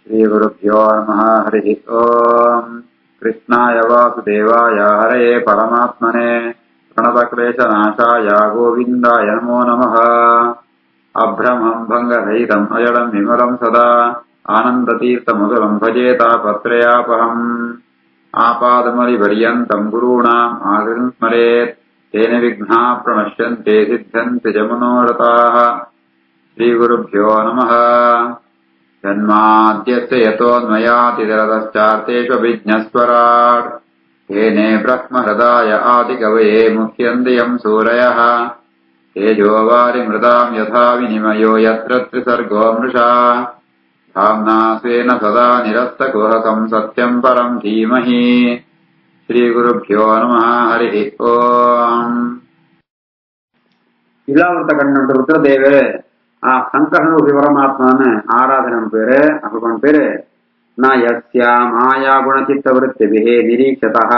श्रीगुरुभ्यो नमः। हरिः ओम्। कृष्णाय वासुदेवाय हरये परमात्मने प्रणतक्लेशनाशाय गोविन्दाय नमो नमः। अभ्रमम् भङ्गरहितम् अजडम् विमलम् सदा आनन्दतीर्थमधुरम् भजेतापत्रयापहम्। आपादमलिपर्यन्तम् गुरूणाम् आकृतिम् स्मरेत् तेन विघ्नाः प्रणश्यन्ते सिद्ध्यन्ति च मनोरथाः। श्रीगुरुभ्यो नमः। जन्माद्यस्य यतोऽन्वयातिरतश्चार्तेष्वभिज्ञस्वराट् येने ब्रह्महृदाय आदिकवये मुह्यन्ति यम् सूरयः। तेजोवारिमृताम् यथा विनिमयो यत्र त्रिसर्गो मृषा धाम्ना स्वेन सदा निरस्तकुहकम् सत्यम् परम् धीमहि। श्रीगुरुभ्यो नमः। हरिः ओम्। இல்லாவிரத்த கண்ணன் ருத்ரதேவே சங்கரனு பரமாத்மான ஆராதனம் பேரு அப்பன் பேரு ந யஸ்யா மாயா குணசித்த விருத்திபிஹ நிரீக்ஷதः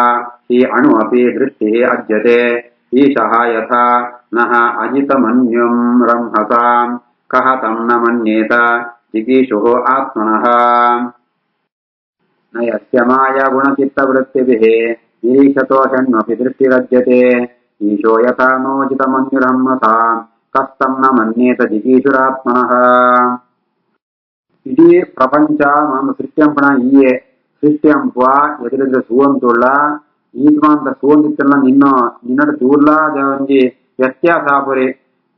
ஹி அணு அபி திருஷ்டிஹ அஜ்யதே ஈஷः யதா நஹ அஜிதமன்யம் ரம்ஹசாம் கஹ தம் ந மன்யேத ஜிகீஷுः ஆத்மனः। न यस्य माया गुणचित्त वृत्तिभिः निरीक्षतो षण्मपि दृष्टिरज्यते ईशो यथा नोचितमन्युरम्मताम् कस्तम् न मन्येत जिगीषुरात्मनः। इति प्रपंच मम सृष्ट्यंपण ईये सृष्ट्यंप ಎದುರಿದ್ರೆ ಸುವಂತುಳ್ಳ ಈತ್ಮಾಂತ ಸುವಂದಿತ್ತಲ್ಲ ನಿನ್ನಡ ತೂರ್ಲ ಜವಂಜಿ ವ್ಯತ್ಯಾಸಾಪುರಿ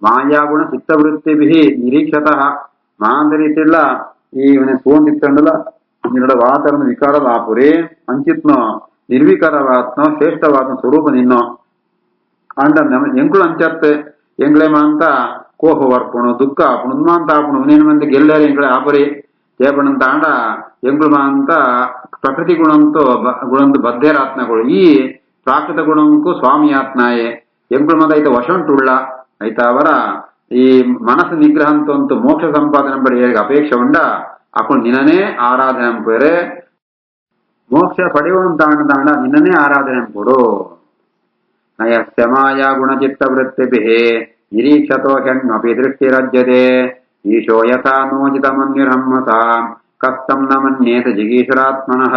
ಮಾಯಾಗುಣ ಚಿತ್ತವೃತ್ತಿಭಿಃ ನಿರೀಕ್ಷತಃ ಮಾಂದರಿತಿಲ್ಲ ಈ ಸುವಂದಿತ್ತಂಡಲ್ಲ ನಿನ್ನಡ ವಾತರಣ ವಿಕಾರದಾಪುರಿ ಅಂಚಿತ್ನೋ ನಿರ್ವಿಕಾರವಾತ್ನೋ ಶ್ರೇಷ್ಠವಾತ್ನ ಸ್ವರೂಪ ನಿನ್ನೋ ಅಂಡ ಎಂಕುಳು ಅಂಚತ್ತೆ ಎಂಗ್ಳೆಮಾಂತ ಕೋಹ ವರ್ಪುಣು ದುಃಖ ಆಪುಣು ಉನ್ಮಾಂತ ಆಪುಣು ಉನೇನು ಮಂದಿ ಗೆಲ್ಲರೆ ಎಂಗ್ಳೆ ಆಪರಿ ಜೇಪಣಂತ ಅಂಡ ಎಂಗ್ಳು ಮಾಂತ ಪ್ರಕೃತಿ ಗುಣಂತೋ ಗುಣಂದು ಬದ್ಧೇರಾತ್ನಗಳು ಈ ಪ್ರಾಕೃತ ಗುಣಂಕು ಸ್ವಾಮಿ ಆತ್ನಾಯೇ ಎಂಗ್ಳು ಮಂದ ಐತ ವಶಂಟುಳ್ಳ ಐತ ಅವರ ಈ ಮನಸ್ಸು ನಿಗ್ರಹಂತಂತು ಮೋಕ್ಷ ಸಂಪಾದನೆ ಪಡಿ ಅಪೇಕ್ಷೆ ಉಂಡ ಅಪ್ಪಳು ನಿನ್ನನೇ ಆರಾಧನೆ ಪೇರೆ ಮೋಕ್ಷ ಪಡೆಯುವಂತಾಂಡ ನಿನ್ನನೇ ಆರಾಧನೆ ಕೊಡು। ನಯಸ್ಯ ಮಾಯಾ ಗುಣಚಿತ್ತ ವೃತ್ತಿಭಿಃ ನಿರೀಕ್ಷತೋ ಷಣ್ಮಪಿ ದೃಷ್ಟಿರಜ್ಯತೆ ಈಶೋ ಯಥಾ ನೋಚಿತಮನ್ಯುರಹಂಸಾಂ ಕಸ್ತಂ ನ ಮನ್ಯೇತ ಜಿಗೀಷುರಾತ್ಮನಃ।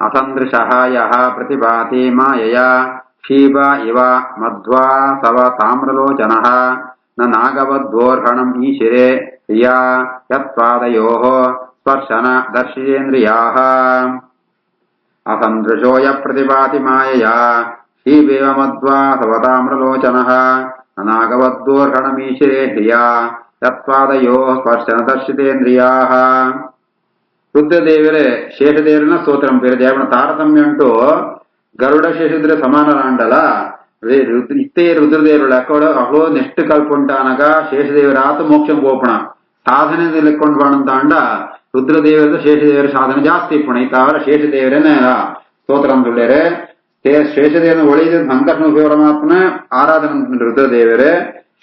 ಅಸಂದೃಶಃ ಯಃ ಪ್ರತಿಭಾತಿ ಮಾಯಯಾ ಕ್ಷೀಬ ಇವ ಮಧ್ವಾ ಸವ ತಾಮ್ರಲೋಚನಃ ನ ನಾಗವದ್ವೋರ್ಹಣಂ ಈಶಿರೆ ಪ್ರಿಯಾ ಯತ್ಪಾದಯೋಃ ಸ್ಪರ್ಶನ ದರ್ಶಿತೇಂದ್ರಿಯಾಃ। असंदृशो य प्रतिभाति मायया शीवेव मध्वा सवताम्रलोचनः अनागवद्दोर्हणमीशिरे ह्रिया यत्पादयोः स्पर्शनदर्शितेन्द्रियाः। ರುದ್ರದೇವರೇ ಶೇಷದೇವರನ್ನ ಸ್ತೋತ್ರಂ ಪೇರು ದೇವನ ತಾರತಮ್ಯ ಅಂಟು ಗರುಡ ಶೇಷದ್ರೆ ಸಮಾನರಾಂಡಲ ಇತ್ತೇ ರುದ್ರದೇವರ ಅಹೋ ನೆಕ್ಸ್ಟ್ ಕಲ್ಪುಂಟ అనಗ ಶೇಷದೇವರಾತ ಮೋಕ್ಷಂ ಗೋಪಣ ಸಾಧನೆ ಲೆಕ್ಕೊಂಡು ಬಾಣಂತ ಅಂಡ ರುದ್ರದೇವರ ಶೇಷದೇವರ ಸಾಧನೆ ಜಾಸ್ತಿ ಪುಣ ಇತ್ತಾವರ ಶೇಷದೇವರೇನ ಸ್ತೋತ್ರ ಅಂದುಳ್ಳೇರೆ ಶೇಷದೇವನ ಒಳಿದ ಸಂಕರ್ಷಣ ಪರಮಾತ್ಮನ ಆರಾಧನೆ ರುದ್ರದೇವರೇ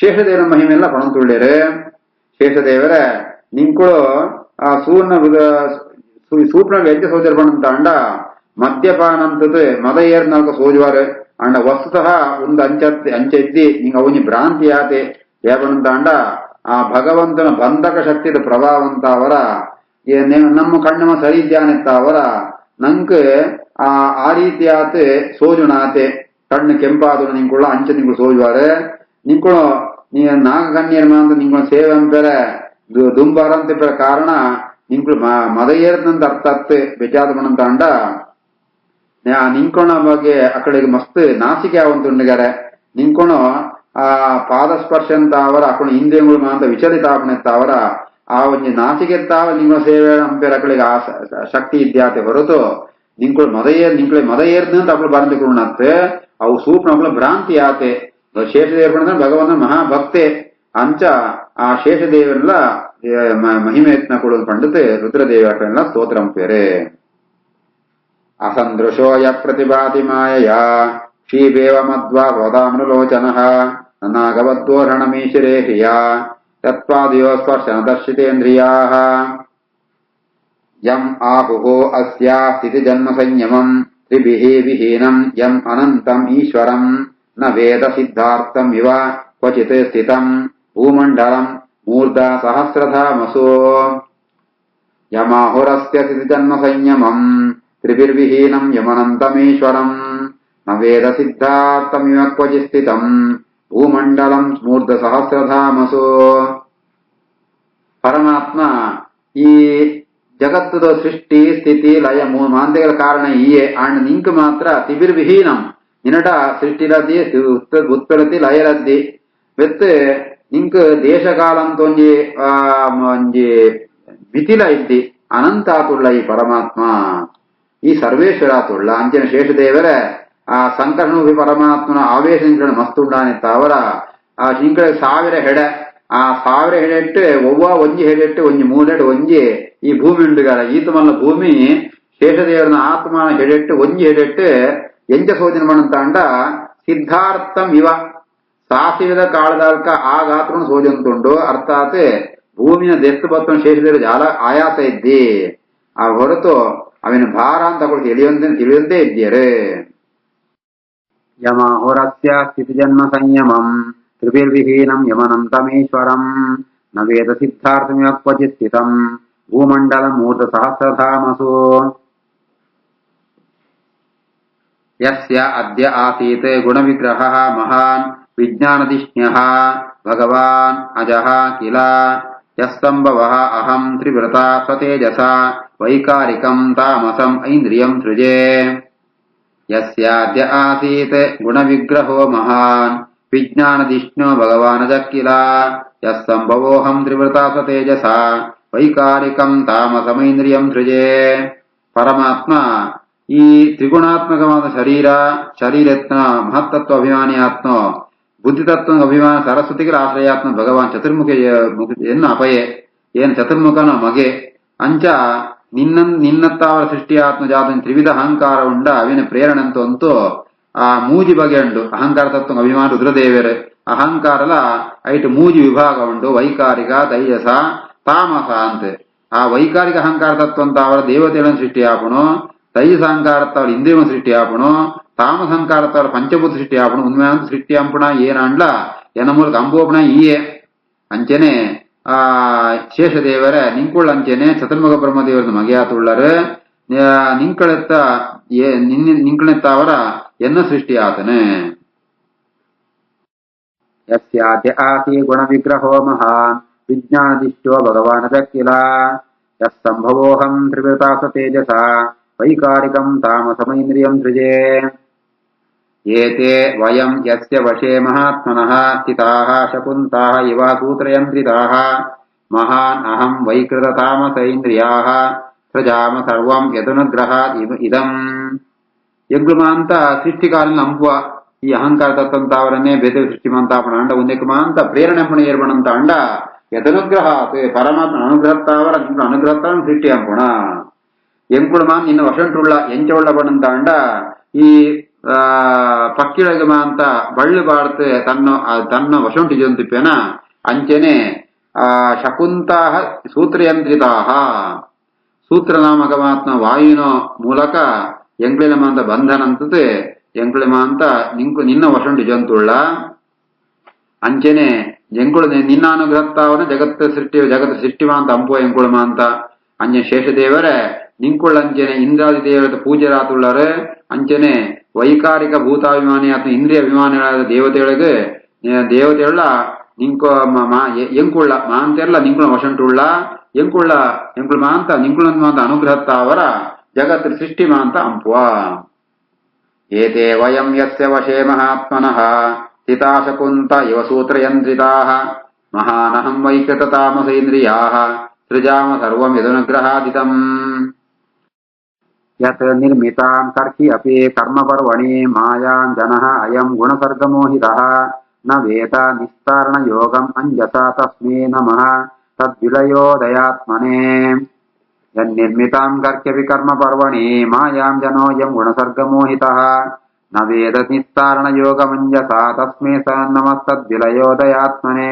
ಶೇಷದೇವರ ಮಹಿಮೆಲ್ಲ ಪಣಂತುಳ್ಳೇರೆ ಶೇಷದೇವರ ನಿಂಕುಳು ಆ ಸೂರ್ನ ವ್ಯಜ್ಯ ಸೋದರ ಪಣಂತ ಅಂಡ ಮದ್ಯಪಾನ ಅಂತದ ಮದ ಏರ್ ನಾಲ್ಕು ಸೋಜುವಾರ ಅಂಡ ವಸ್ತುತಃ ಒಂದು ಅಂಚೆದ್ದಿ ನಿಂಗ ಅವನಿ ಭ್ರಾಂತಿ ಆತೆ ಏಪಣಂತ ಅಂಡ ಆ ಭಗವಂತನ ಬಂಧಕ ಶಕ್ತಿದ ಪ್ರಭಾವಂತ ಅವರ ನಮ್ಮ ಕಣ್ಣಮ ಸರಿ ಇದ್ದಾನೆತ್ತ ಅವರ ನಂಕ ಆ ರೀತಿಯಾತ ಸೋಜುನಾತೆ ಕಣ್ಣು ಕೆಂಪಾದ ನಿಂಕೊಳ್ಳ ಅಂಚೆ ನಿಂಗಳು ಸೋಜುವಾರೆ ನಿಂಕೊಳ್ಳೋ ನೀ ನಾಗಕನ್ಯರ್ಮ ಅಂತ ನಿಂಗಳ ಸೇವೆ ಅಂಪೇರೆ ದುಂಬಾರಂತ ಕಾರಣ ನಿಂಗಳು ಮದ ಏರ್ತಂತ ಅರ್ಥ ಬೆಜಾದ ಮಣಂತ ಅಂಡ ನಿಂಕೊಣ ಬಗ್ಗೆ ಅಕಡೆಗೆ ಮಸ್ತ್ ನಾಸಿಕೆ ಅವಂತುಂಡಿಗಾರೆ ನಿಂಕೊಣ ಆ ಪಾದಸ್ಪರ್ಶ ಅಂತ ಅವರ ಅಕಡೆ ಇಂದ್ರಿಯಗಳು ಮಾಂತ ವಿಚಲಿತ ಆಪಣೆತ್ತ ಅವರ ಆ ಒಂದು ನಾಸಿಕೆ ತಾವ ನಿಂಗಳ ಸೇವೆ ಅಂಪೇರ ಅಕಡೆಗೆ ಆ ಶಕ್ತಿ ಇದ್ಯಾತೆ ಹೊರತು ನಿಂಗಳು ಮದ ಏರ್ದಂತ ಅಪ್ಪಳು ಬರಂದುಕೊಂಡತ್ತೆ ಅವು ಸೂಪ್ನ ಅಪ್ಪಳ ಭ್ರಾಂತಿ ಆತೆ ಶೇಷದೇವರ ಭಗವಂತನ ಮಹಾಭಕ್ತೆ ಅಂಚ ಆ ಶೇಷದೇವರೆಲ್ಲ ಮಹಿಮೆ ಯತ್ನ ಕೊಡೋದು ಪಂಡಿತ ರುದ್ರದೇವರೆಲ್ಲ ಸ್ತೋತ್ರಂ ಪೇರೆ। असंदृशो य प्रतिभाति मायया क्षीवेव मध्वा वदामृलोचनः नागवद्दोर्हणमीशिरे ह्रिया तत्पादयो स्पर्शनदर्शितेन्द्रियाः। यम् आहुः अस्या स्थितिजन्मसंयमम् त्रिभिः विहीनम् यम् अनन्तम् ईश्वरम् न वेद सिद्धार्थम् इव क्वचित् स्थितम् भूमण्डलम् मूर्धा सहस्रधामसो। ಯಮಾಹುರಸ್ಯ ಸ್ಥಿತಿಜನ್ಮ ಸಂಯಮಂ ತ್ರಿಭಿರ್ವಿಹೀನಂ ಯಮನಂತಮೇಶ್ವರಂ ನ ವೇದ ಸಿದ್ಧಾರ್ಥಮಿವ ಕ್ವಚಿ ಸ್ಥಿತಂ ಭೂಮಂಡಲಂ ಸ್ಮೂರ್ಧ ಸಹಸ್ರಧಾಮಸೋ. ಪರಮಾತ್ಮ ಈ ಜಗತ್ತದ ಸೃಷ್ಟಿ ಸ್ಥಿತಿ ಲಯ ಮಾಂತೆಗಳ ಕಾರಣ ಈಯೆ ಅಂಡ್ ನಿಂಕ್ ಮಾತ್ರ ತಿಬಿರ್ವಿಹೀನಂ ನಿನಟ ಸೃಷ್ಟಿಲದ್ದಿ ಉತ್ಪಲತಿ ಲಯಲದ್ದಿ ಬೆತ್ ನಿಂಕ್ ದೇಶಕಾಲಂತ ಒಂಜಿ ಮಿತಿಲ ಇದ್ದಿ ಅನಂತಾತುಳ್ಳ ಈ ಪರಮಾತ್ಮ ಈ ಸರ್ವೇಶ್ವರಾತುಳ್ಳ ಅಂಚಿನ ಶೇಷದೇವರ ಆ ಸಂಕರ್ಣು ಪರಮಾತ್ಮನ ಆವೇಶ ಮಸ್ತುಂಡಾನಿತ್ತ ಅವರ ಆ ಶಿಂಕಳ 1000 ಹೆಡ ಆ 1000 ಹೆಡೆಟ್ಟು ಒವ್ವ ಒಂಜಿ ಹೆಡೆಟ್ಟು ಒಂಜಿ ಮೂಲೆಡ್ ಒಂಜಿ ಈ ಭೂಮಿ ಉಂಡುಗಾರ ಈತ ಮಲ್ಲ ಭೂಮಿ ಶೇಷದೇವರನ ಆತ್ಮನ ಹೆಡೆಟ್ಟು ಒಂಜಿ ಹೆಡೆಟ್ಟು ಎಂಚ ಸೋದಿನ ಮಣಂತ ಅಂಡ ಸಿದ್ಧಾರ್ಥಂ ಇವ ಸಾಸಿವೆದ ಕಾಳದಾಲ್ಕ ಆ ಗಾತ್ರನು ಸೋಜಂತುಂಡು ಅರ್ಥಾತ್ ಭೂಮಿಯ ದೆತ್ತು ಬತ್ತನ ಶೇಷದೇವರು ಜಾಲ ಆಯಾಸ ಇದ್ದಿ ಆ ಹೊರತು ಅವಿನ ಭಾರ ಅಂತ ಕೊಡ್ತಿ ತಿಳಿಯಂತೆ ಇದ್ದೀರೆ. ಯಮಾಹುರಸ್ಯ ಸ್ಥಿತಿಜನ್ಮ ಸಂಯಮಂ ತ್ರಿಭಿರ್ವಿಹೀನಂ ಯಮನಂತಮೇಶ್ವರಂ ನ ವೇದ ಸಿದ್ಧಾರ್ಥಮಿವ ಕ್ವಚಿತ್ ಸ್ಥಿತಂ ಭೂಮಂಡಲಂ ಮೂರ್ಧ ಸಹಸ್ರಧಾಮಸು. ಯಸ್ಯ ಅದ್ಯ ಆಸೀತ್ ಗುಣವಿಗ್ರಹಃ ಮಹಾನ್ ವಿಜ್ಞಾನದಿಷ್ಣ್ಯಃ ಭಗವಾನ್ ಅಜಃ ಕಿಲ ಯಸ್ಸಂಭವಃ ಅಹಂ ತ್ರಿವೃತ ಸ್ವತೇಜಸ ವೈಕಾರಿಕಂ ತಾಮಸಂ ಐಂದ್ರಿಯಂ ಸೃಜೆ. ಯಸ್ಯಾದ್ಯ ಆಸೀತ್ ಗುಣವಿಗ್ರಹೋ ಮಹಾನ್ ವಿಜ್ಞಾನದಿಷ್ಣ್ಯೋ ಭಗವಾನಜಃ ಕಿಲ ಯಸ್ಸಂಭವೋಹಂ ತ್ರಿವೃತ ಸ್ವತೇಜಸ ವೈಕಾರಿಕಂ ತಾಮಸಮೈಂದ್ರಿಯಂ ಸೃಜೆ. ಪರಮಾತ್ಮ ಈ ತ್ರಿಗುಣಾತ್ಮಕವಾದ ಶರೀರತ್ನ ಮಹತ್ತತ್ವ ಅಭಿಮಾನಿ ಆತ್ಮ ಬುದ್ಧಿತತ್ವ ಅಭಿಮಾನ ಸರಸ್ವತಿಗೆ ಆಶ್ರಯಾತ್ಮ ಭಗವಾನ್ ಚತುರ್ಮುಖ ಎನ್ನ ಅಪಯೆ ಏನ್ ಚತುರ್ಮುಖನ ಮಗೆ ಅಂಚ ನಿನ್ನತ್ತಾವರ ಸೃಷ್ಟಿಯಾತ್ಮ ಜಾತ ತ್ರಿವಿಧ ಅಹಂಕಾರ ಉಂಡ ಅವಿನ ಪ್ರೇರಣಂತು ಅಂತೂ ಆ ಮೂಜಿ ಬಗೆ ಉಂಡು ಅಹಂಕಾರ ತತ್ವ ಅಭಿಮಾನ ರುದ್ರದೇವರ ಅಹಂಕಾರಲ ಐಟ್ ಮೂಜಿ ವಿಭಾಗ ಉಂಡು ವೈಕಾರಿಕ ತೈಜಸ ತಾಮಸ ಅಂತ. ಆ ವೈಕಾರಿಕ ಅಹಂಕಾರ ತತ್ವ ಅಂತ ಅವರ ದೇವತೆಗಳನ್ನು ಸೃಷ್ಟಿಯಾಪಣು ತೈಜಸ ಅಹಂಕಾರತ್ತವರ ಇಂದ್ರಿಯವನ್ನು ಸೃಷ್ಟಿಯಾಪಣು ತಾಮಸ ಅಹಂಕಾರತ್ತವರ ಪಂಚಭೂತ ಸೃಷ್ಟಿಯಾಪಣು ಉನ್ಮಯಾಂತ ಸೃಷ್ಟಿಯಂಪುಣ ಏನಾಂಡ್ಲ ಎನ್ನ ಮೂಲಕ ಅಂಬೋಪಣ ಈಯೆ ಅಂಚೆನೆ ಆ ಶೇಷದೇವರ ನಿಂಕುಳ್ಳ ಅಂಚೆನೆ ಚತುರ್ಮುಖ ಬ್ರಹ್ಮದೇವರ ಮಗೆಯಾತುಳ್ಳರು ನಿಂಕಳೆತ್ತ ನಿಂಕಳೆತ್ತ ಅವರ ಎನ್ನ ಸೃಷ್ಟಿಯಾತನೆ. ಯಸ್ಯಾದ್ಯ ಆಸಿ ಗುಣ ವಿಗ್ರಹೋ ಮಹಾನ್ ವಿಜ್ಞಾನದಿಷ್ಟೋ ಭಗವಾನಜಃ ಕಿಲ ಯಸ್ಸಂಭವೋಹಂ ತ್ರಿವೃತ ಸ್ವತೇಜಸ ವೈಕಾರಿಕಂ ತಾಮಸಮೈಂದ್ರಿಯಂ ಸೃಜೆ. ಏತೆ ವಯಂ ಯಸ್ಯ ವಶೇ ಮಹಾತ್ಮನಃ ಸ್ಥಿತಾಃ ಶಕುಂತಾಃ ಇವ ಸೂತ್ರಯಂತ್ರಿತಾಃ ಮಹಾನ್ ಅಹಂ ವೈಕೃತ ತಾಮಸೈಂದ್ರಿಯಾಃ ಸೃಜಾಮ ಸರ್ವಂ ಯದನುಗ್ರಹಾತ್ ಇದಂ. ಯಗ್ಲುಮಾಂತ ಸೃಷ್ಟಿಕಾಲನ ಅಂಪುವ ಈ ಅಹಂಕಾರ ತತ್ತಂತ ಅವರನ್ನೇ ಬೇತೆ ಸೃಷ್ಟಿಮಂತಾಪಣ ಅಂಡ ಒಂದೆಕಮಾಂತ ಪ್ರೇರಣೆಪಣ ಏರ್ಪಣಂತ ಅಂಡ ಯದನುಗ್ರಹಾತ್ ಪರಮಾತ್ಮ ಅನುಗ್ರಹತ್ತಾವರ ಅನುಗ್ರಹತ್ತಾನ ಸೃಷ್ಟಿ ಅಂಪುಣ ಎಂಕುಳಮಾನ್ ನಿನ್ನ ವಶಂಟುಳ್ಳ ಎಂಚವುಳ್ಳ ಪಣಂತ ಅಂಡ ಈ ಪಕ್ಕಿಳಗಮ ಅಂತ ಬಳ್ಳು ಬಾಡ್ತೆ ತನ್ನ ವಶಂಟಿ ಜಂತಿಪ್ಪೇನ ಅಂಚೆನೆ ಶಕುಂತಾಹ ಸೂತ್ರಯಂತ್ರಿತಾಹ ಸೂತ್ರನಾಮಕಮಾತ್ಮ ವಾಯುನ ಮೂಲಕ ಎಂಕ್ಳಿನಮಾಂತ ಬಂಧನಂತತೆ ಎಂಕ್ಳಿಮಾಂತ ನಿನ್ನ ವಶಂಟಿ ಜಂತುಳ್ಳ ಅಂಚೆನೆ ಎಂಕುಳು ನಿನ್ನ ಅನುಗ್ರಹತ್ತಾವನ ಜಗತ್ ಸೃಷ್ಟಿವಾಂತ ಅಂಪುವ ಎಂಕುಳಮಾಂತ ಅಂಜೆ ಶೇಷದೇವರ ನಿಂಕುಳ್ಳ ಅಂಚೆನೆ ಇಂದ್ರಾದಿ ದೇವರ ಪೂಜ್ಯರಾತುಳ್ಳರು ಅಂಚೆನೆ ವೈಕಾರಿಕ ಭೂತಾಭಿಮಾನಿ ಅಥವಾ ಇಂದ್ರಿಯ ಅಭಿಮಾನಿಗಳಾದ ದೇವತೆಗಳ ನಿಂಕು ಎಂಕುಳ್ಳ ಮಾಂತೆಲ್ಲ ನಿಂಕುಳ ವಶಂಟುಳ್ಳ ಎಂಕುಳ ಮಾಂತ ನಿಂಕುಳ ಅನುಗ್ರಹತ್ತಾವರ ಜಗತ್ ಸೃಷ್ಟಿ ಮಾಂತ ಅಂಪುವ. ಏತೆ ವಯಂ ಯಸ್ಯ ವಶೇ ಮಹಾತ್ಮನಃ ಸ್ಥಿತಾ ಶಕುಂತ ಇವ ಸೂತ್ರಯಂತ್ರಿತಾಃ ಮಹಾನಹಂ ವೈಕೃತ ತಾಮಸೇಂದ್ರಿಯಾಃ ಸೃಜಾಮ ಸರ್ವಂ ಯದನುಗ್ರಹಾದಿತಂ. ಯತ್ ನಿರ್ಮಿತಾಂ ಕರ್ಹಿ ಅಪಿ ಕರ್ಮಪರ್ವಣಿ ಮಾಯಾಂ ಜನಃ ಅಯಂ ಗುಣಸರ್ಗಮೋಹಿತಃ ನ ವೇದ ನಿಸ್ತಾರಣ ಯೋಗಂ ಅಂಜಸ ತಸ್ಮೈ ನಮಃ ತದ್ವಿಲಯೋದಯಾತ್ಮನೇ. ಯನ್ನಿರ್ಮಿತಾಂ ಕರ್ಹ್ಯಪಿ ಕರ್ಮಪರ್ವಣಿ ಮಾಯಾಂ ಜನೋಯಂ ಗುಣಸರ್ಗಮೋಹಿತಃ ನ ವೇದ ನಿಸ್ತಾರಣ ಯೋಗಮಂಜಸ ತಸ್ಮೈ ಸ ನಮಸ್ತದ್ವಿಲಯೋದಯಾತ್ಮನೇ.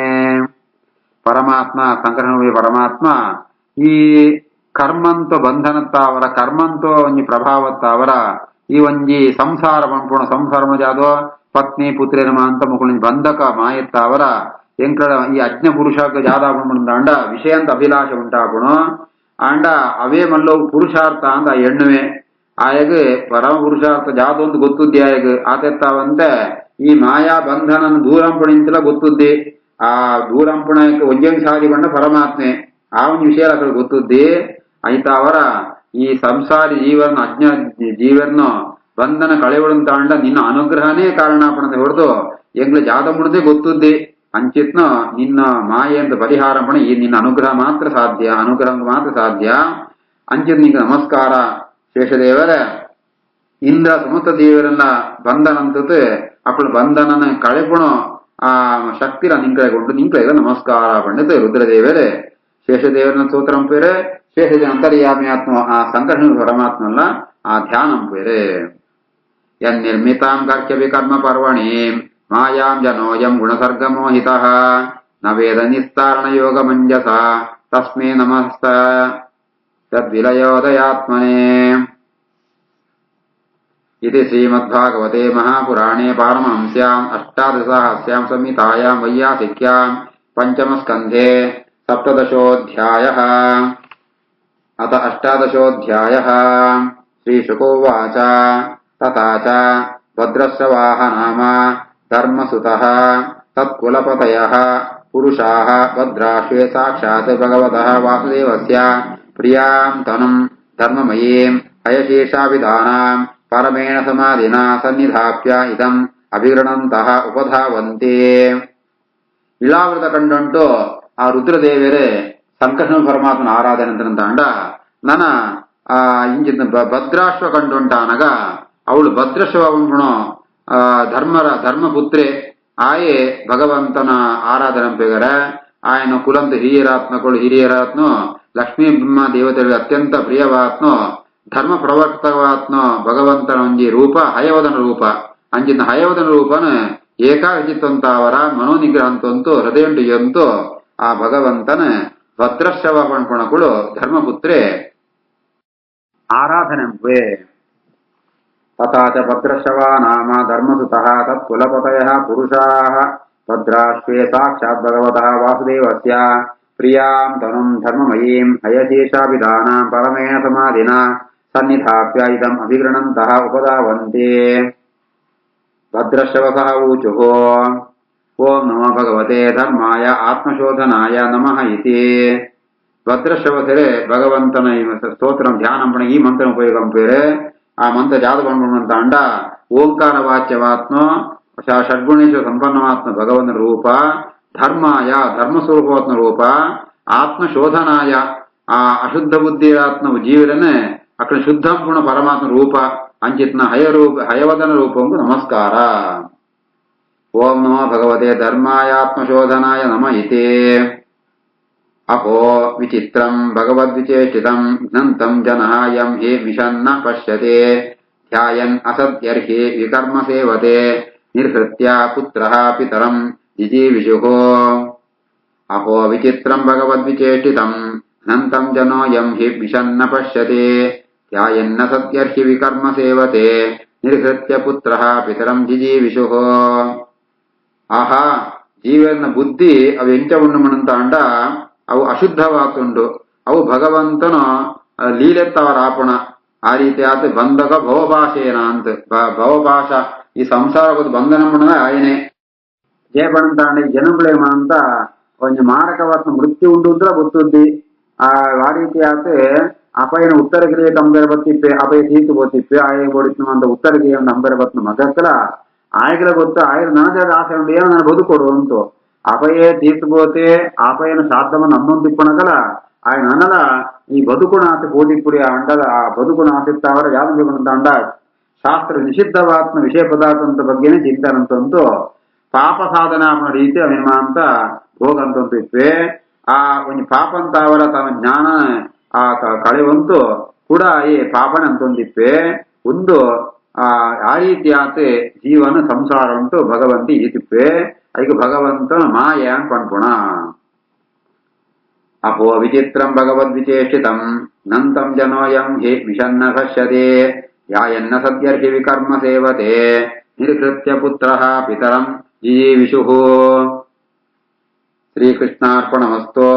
ಪರಮಾತ್ಮ ಸಂಕರಣ ಪರಮಾತ್ಮ ಈ ಕರ್ಮಂತೋ ಬಂಧನತ್ತಾವರ ಕರ್ಮಂತೋ ಒಂಜಿ ಪ್ರಭಾವತ್ತಾವರ ಈ ಒಂಜಿ ಸಂಸಾರ ಪಂಪುಣ ಸಂಸಾರ ಜಾದೋ ಪತ್ನಿ ಪುತ್ರಿಯರ ಅಂತ ಮುಕುಳ ಬಂಧಕ ಮಾಯತ್ತಾವರ ಎಂಕಳ ಈ ಅಜ್ಞ ಪುರುಷ ಜಾದ ಪಂಪುಣ ದಾಂಡ ವಿಷಯಂತ ಅಭಿಲಾಷ ಉಂಟಾಪುಣ ಆಂಡ ಅವೇ ಮಲ್ಲವು ಪುರುಷಾರ್ಥ ಅಂತ ಹೆಣ್ಣುವೆ ಆಯಗ ಪರಮ ಪುರುಷಾರ್ಥ ಜಾತೊಂದು ಗೊತ್ತುದ್ದಿ ಆಯಗ ಆತೆತ್ತಾವಂತೆ ಈ ಮಾಯಾ ಬಂಧನನ ದೂರಂಪಣಿಂತಲ ಗೊತ್ತುದ್ದಿ ಆ ದೂರಂಪಣಕ್ಕೆ ಒಂಜಂಗ್ ಸಾಧಿಕೊಂಡ ಪರಮಾತ್ಮೆ ಆ ಒಂದು ವಿಷಯ ಅక్కడ ಗೊತ್ತುದ್ದಿ ಆಯ್ತ ಅವರ ಈ ಸಂಸಾರಿ ಜೀವನ ಅಜ್ಞ ಜೀವನ ಬಂಧನ ಕಳೆವಳಂತ ಅಂಡ ನಿನ್ನ ಅನುಗ್ರಹನೇ ಕಾರಣಾಪಣತೆ ಹೊರತು ಎಂಗ್ಲ ಜಾತ ಮುಡ್ದೆ ಗೊತ್ತುದ್ದಿ ಅಂಚಿತ್ನ ನಿನ್ನ ಮಾಯೆ ಅಂತ ಪರಿಹಾರ ಪಣ ಈ ನಿನ್ನ ಅನುಗ್ರಹ ಮಾತ್ರ ಸಾಧ್ಯ ಅನುಗ್ರಹ ಮಾತ್ರ ಸಾಧ್ಯ ಅಂಚಿತ್ ನಿಂಗೆ ನಮಸ್ಕಾರ ಶೇಷದೇವರ ಇಂದ್ರ ಸಮುದ್ರ ದೇವರೆಲ್ಲ ಬಂಧನಂತತೆ ಅಪ್ಪಳ ಬಂಧನನ ಕಳೆಪುಣ ಆ ಶಕ್ತಿರ ನಿಂಕಳೆಗೊಂಡು ನಿಂಕಳೆಗ ನಮಸ್ಕಾರ ಪಂಡಿತ ರುದ್ರದೇವರೇ ಶೇಷದೇವರನ ಸ್ತೋತ್ರಂ ಪೇರೆ ಶೇಷದ ಅಂತರ್ಯಾಮಿ ಆತ್ಮ ಆ ಸಂಕರ್ಷಣ ಪರಮಾತ್ಮಲ್ಲ ಆ ಧ್ಯಾನಂ ಪೇರೆ ಯನ್ನಿರ್ಮಿತಾಂ ಕರ್ಕ್ಯಪಿ ಕರ್ಮ ಪರ್ವಣಿ ಮಾಯಾಂ ಜನೋಯಂ ಗುಣಸರ್ಗಮೋಹಿತಃ ನ ವೇದ ನಿಸ್ತಾರಣ ಯೋಗ ಮಂಜಸ ತಸ್ಮೇ ನಮಸ್ತ ತದ್ವಿಲಯೋದಯಾತ್ಮನೇ इति श्रीमद्भागवते महापुराणे पारमहंस्याम् अष्टादशसाहस्र्यां संहितायां वैयासिक्यां पञ्चमस्कन्धे सप्तदशोऽध्यायः अथ अष्टादशोऽध्यायः श्रीशुकोवाच तथा च भद्रश्रवाः नाम धर्मसुतः तत्कुलपतयः पुरुषाः भद्राश्वे साक्षात् भगवतः वासुदेवस्य प्रियां तनुं धर्ममयीं हयशेषाभिधानां परमेण समाधिना सन्निधाप्य ಇದಂ ಅಭಿಗೃಣಂತಹ ಉಪಧಾವಂತೆ ಇಳಾವೃತ ಕಂಡುಂಟು ಆ ರುದ್ರದೇವರೇ ಸಂಕರ್ಷಣ ಪರಮಾತ್ಮನ ಆರಾಧನೆ ಅಂತ ನನ್ನ ಇಂಜಿನ ಭದ್ರಾಶ್ವ ಕಂಡುಂಟಾನಗ ಅವಳು ಭದ್ರಶ್ವ ಧರ್ಮಪುತ್ರೆ ಆಯೆ ಭಗವಂತನ ಆರಾಧನೆ ಪೇಗರ ಆಯನ ಕುಲಂತ ಹಿರಿಯರಾತ್ನು ಲಕ್ಷ್ಮೀ ಬ್ರಹ್ಮ ದೇವತೆಗಳಿಗೆ ಅತ್ಯಂತ ಪ್ರಿಯವಾತ್ನು ಧರ್ಮ ಪ್ರವರ್ತವಾತ್ನ ಭಗವಂತನ ಒಂಜಿ ರೂಪ ಹಯವದನ ರೂಪ ಅಂಜಿನ ಹಯವದನ ರೂಪನ ಏಕಾಚಿತ್ತಂತ ಅವರ ಮನೋನಿಗ್ರಹ ಅಂತಂತೂ ಹೃದಯಂಟು ಆ ಭಗವಂತನ ಭದ್ರಶ್ರವ ಪಣ್ಪಣಗಳು ಧರ್ಮಪುತ್ರೆ ಆರಾಧನೆಂಪೆ ತಥಾ ಚ ಭದ್ರಶ್ರವ ನಾಮ ಧರ್ಮಸುತಃ ತತ್ಕುಲಪತಯಃ ಪುರುಷಾಃ ಭದ್ರಾಶ್ವೇ ಸಾಕ್ಷಾತ್ ಭಗವತಃ ವಾಸುದೇವಸ್ಯ ಪ್ರಿಯಾಂ ತನುಂ ಧರ್ಮಮಯೀಂ ಹಯಶೇಷಾಭಿಧಾನಾಂ ಪರಮೇಣ ಸಮಾಧಿನಾ ಸನ್ನಿಧಾಪ್ಯ ಇದಂ ಅಭಿಗೃಣಂತಹ ಉಪಧಾವಂತೆ ಭದ್ರಶ್ರವಸಃ ಊಚುಃ ಓಂ ನಮೋ ಭಗವತೆ ಧರ್ಮಾಯ ಆತ್ಮಶೋಧನಾಯ ನಮಃ ಇತಿ ಭದ್ರಶ್ರವಸರೆ ಭಗವಂತನ ಸ್ತೋತ್ರಂ ಧ್ಯಾನಂ ಪಣ ಈ ಮಂತ್ರ ಉಪಯೋಗಂ ಪೇರೆ ಆ ಮಂತ್ರ ಜಾತ ಪಣ್ಪಣಂತ ಅಂಡ ಓಂಕಾರ ವಾಚ್ಯವಾತ್ಮ ಷಡ್ಗುಣೇಶ್ವರ ಸಂಪನ್ನವಾತ್ಮ ಭಗವಂತನ ರೂಪ ಧರ್ಮಾಯ ಧರ್ಮಸ್ವರೂಪವಾತ್ಮ ರೂಪ ಆತ್ಮಶೋಧನಾಯ ಆ ಅಶುದ್ಧ ಬುದ್ಧಿರಾತ್ಮ ಜೀವರನೆ ಅక్కడ ಶುದ್ಧಂ ಪುಣ ಪರಮಾತ್ಮ ರೂಪ ಅಂಚಿತ್ನ ಹಯವದನ ರೂಪಂಗು ನಮಸ್ಕಾರ ಓಂ ನಮೋ ಭಗವತೆ ಧರ್ಮಾಯಾತ್ಮಶೋಧನಾಯ ನಮ ಇತಿ ಅಹೋ ವಿಚಿತ್ರಂ ಭಗವದ್ವಿಚೇಷ್ಟಿತಂ ಜ್ಞಂತಂ ಜನಃ ಯಂ ಹಿ ಮಿಷನ್ನ ಪಶ್ಯತೆ ಧ್ಯಾಯನ್ ಅಸದ್ಯರ್ಹಿ ವಿಕರ್ಮ ಸೇವತೆ ನಿರ್ಹೃತ್ಯ ಪುತ್ರಃ ಪಿತರಂ ಜಿಜೀವಿಷುಃ ಅಹೋ ವಿಚಿತ್ರಂ ಭಗವದ್ವಿಚೇಷ್ಟಿತಂ ಜ್ಞಂತಂ ಜನೋ ಯಂ ಹಿ ಮಿಷನ್ನ ಪಶ್ಯತೆ ಧ್ಯಾಯನ್ನ ಸದ್ಯರ್ಹಿ ವಿಕರ್ಮ ಸೇವತೆ ನಿರ್ಹೃತ್ಯ ಪುತ್ರಃ ಪಿತರಂ ಜಿಜೀವಿಷುಃ ಆಹಾ ಜೀವನ ಬುದ್ಧಿ ಅವು ಎಂಚ ಉಂಡುಮಣಂತ ಅಂಡ ಅವು ಅಶುದ್ಧವಾತುಂಡು ಅವು ಭಗವಂತನ ಲೀಲೆತ್ತವರ ಆಪಣ ಆ ರೀತಿ ಆತ ಬಂಧಕ ಭವಭಾಷೇನ ಅಂತ ಭವಭಾಷ ಈ ಸಂಸಾರ ಬಂಧನ ಮಣ್ಣದ ಆಯನೆ ಜಯಪಣಂತ ಜನಗಳೇಮ ಅಂತ ಒಂದು ಮಾರಕವಾತ್ಮ ಮೃತ್ಯು ಉಂಡು ಅಂತ ಗೊತ್ತುದ್ದಿ ಆ ರೀತಿ ಆತ ಅಪಯನ ಉತ್ತರ ಕ್ರಿಯೆ ಕಂಬೆರ ಬತ್ತಿಪ್ಪೆ ಅಪಯ ತೀತು ಬೋತಿಪ್ಪೆ ಆಯ ಬೋಡಿಸ್ನು ಅಂತ ಉತ್ತರ ಕ್ರಿಯೆ ನಂಬೆರ ಬತ್ನ ಮಗಕ್ಕಲ ಆಯ್ಗಳ ಗೊತ್ತು ಆಯ್ರ ನನಜಾದ ಆಸೆ ಉಂಡು ಏನೋ ನಾನು ಬದುಕೊಡು ಅಂತು ಅಪಯೇ ತೀರ್ಸುಬೋತೆ ಆಪಯನ ಶಾಬ್ದವನ್ನು ಅನ್ನೊಂದು ತಿಪ್ಪಣಗಲ ಆಯ ನನಲ ಈ ಬದುಕುಣ ಆಸೆ ಬೋಧಿಪುರಿ ಅಂಡದ ಆ ಬದುಕುಣ ಆಸಕ್ತ ಅವರ ಯಾವ್ದು ಅಂತ ಅಂಡ ಶಾಸ್ತ್ರ ನಿಷಿದ್ಧವಾತ್ಮ ವಿಷಯ ಪದಾರ್ಥ ಬಗ್ಗೆನೇ ಚಿಂತನಂತಂತೂ ಪಾಪ ಸಾಧನ ರೀತಿ ಅವಿನ್ಮ ಅಂತ ಹೋಗಂತಂತು ಇತ್ವೆ ಆ ಒಂದು ಪಾಪ ಅಂತ ಅವರ ತನ್ನ ಜ್ಞಾನ ಆ ಕಳೆವಂತೂ ಕೂಡ ಈ ಪಾಪನ ಅಂತೊಂದಿಪ್ಪೆ ಒಂದು ಆ ರೀತಿ ಆತೆ ಜೀವನ ಸಂಸಾರ ಉಂಟು ಭಗವಂತಿ ಈತಿಪ್ಪೆ ಅದಕ್ಕೆ ಭಗವಂತನ ಮಾಯ ಅನ್ಕೊಂಡ್ಪುಣ ಅಪೋ ವಿಚಿತ್ರಂ ಭಗವದ್ವಿಚೇಷ್ಟಿತಂ ನಂತಂ ಜನೋಯಂ ಹಿ ಮಿಷನ್ನ ಪಶ್ಯತೆ ಧ್ಯಾಯನ್ನ ಸದ್ಯರ್ಹಿ ವಿಕರ್ಮ ಸೇವತೆ ನಿರ್ಕೃತ್ಯ ಪುತ್ರಃ ಪಿತರಂ ಜಿಜೀವಿಷುಃ ಶ್ರೀಕೃಷ್ಣಾರ್ಪಣಮಸ್ತು.